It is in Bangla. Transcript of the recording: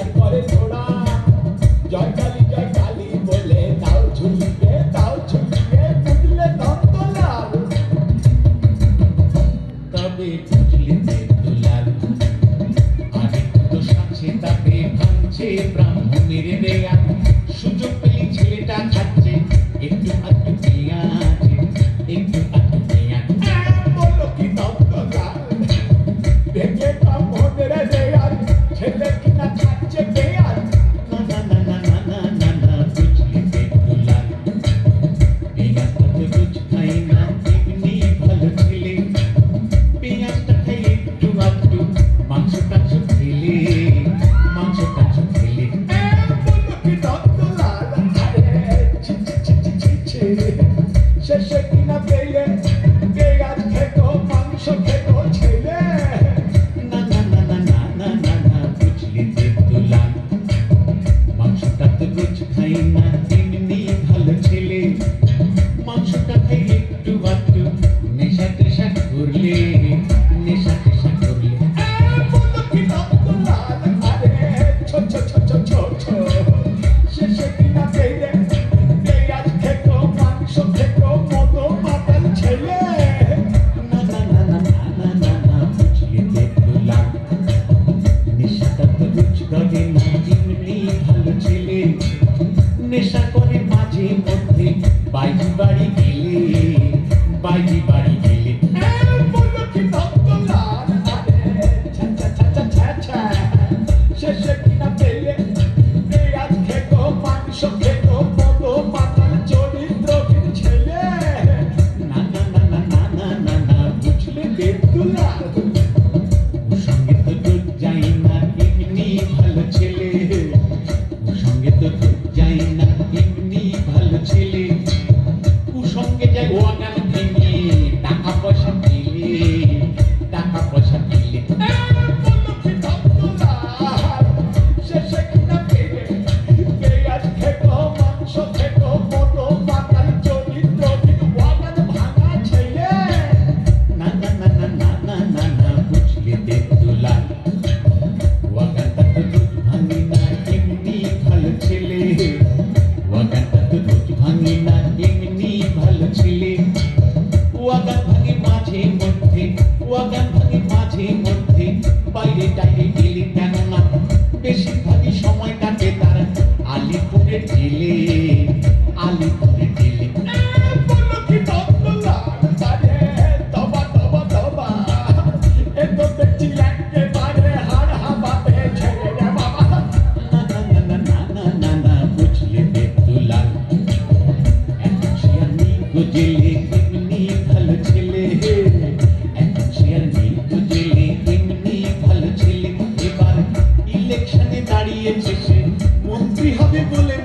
আর করে ঘোড়া জয় কালী বলে দাও ঝুলিয়ে বুঝলে নন্দলাল তবে বুঝলে দুলাল আগে তো সাথে তাতে ভাঙছে ব্রাহ্মণের দেয়া সুযোগ পেলে ছেলেটা খাচ্ছে একটু আধটু পেঁয়াজ একটু আধটু পেঁয়াজ বললো কি নন্দলাল দেখে ব্রাহ্মণের দেয়া ছেলে কিনা খাচ্ছে পেঁয়াজ না না না না না না না না বুঝলি দুলাল পেঁয়াজটা তো বুঝ খাই না এমনি ভালো ছেলে পেঁয়াজটা খাই একটু আধটু মাংস টাংস খেলে শেষে কিনা পেলে পেঁয়াজ খেত মাংস খেত ছেলে না না না না না না না না বুঝলি দুলাল মাংসটা তো রোজ খাই না এমনি ভালো ছেলে মাংসটা খাই একটু আধটু নেশা টেশা করলে শেষে কিনা পেলে পেঁয়াজ খেত মাংস খেত মতো মাতাল ছেলে না না না না না না না বুঝলি দুলাল নেশাটা তো রোজ করে না এমনি ভালো ছেলে নেশা করে মাঝে মধ্যে বাইজি বাড়ি গেলে বললো কি নন্দলাল শেষে কিনা পেলে পেঁয়াজ খেত মাংস খেত মতো মাতাল চরিত্রহীন ছেলে না না না না না না না না বুঝলে দুলাল ওর সঙ্গে তো রোজ যাই না এমনি ভালো ছেলে ওর সঙ্গে তো রোজ যাই না এমনি ভালো ছেলে ওর সঙ্গে যাই ওয়াগান ভেঙে টাকা পয়সা পেলে বললো কি নন্দলাল শেষে কিনা পেলে পেঁয়াজ খেত মাংস খেত মতো মাতাল চরিত্রহীন ওয়াগান ভাঙা ছেলে না না না না না না না না বুঝলি দুলাল ওয়াগানটা তো রোজ ভাঙি না এমনি ভালো ছেলে ওয়াগানটা তো রোজ ভাঙি না এমনি ভালো ছেলে ওয়াগান ভাঙে মাঝে মধ্যে বাইরে টাইরে গেলে কেন না বেশিরভাগই সময় কাটে তার আলিপুরের জেলে বললো কি নন্দলাল আরে তবা এ তো দেখছি একেবারে হাড় হাবাতে ছেড়ে রে বাবা না না না না না না না না বুঝলে দুলাল এখন সে আর নেই বুঝলে এমনি ভালো ছেলে এখন সে আর নেই বুঝলে এমনি ভালো ছেলে এবার ইলেকশনে দাঁড়িয়েছে সে মন্ত্রী হবে বলে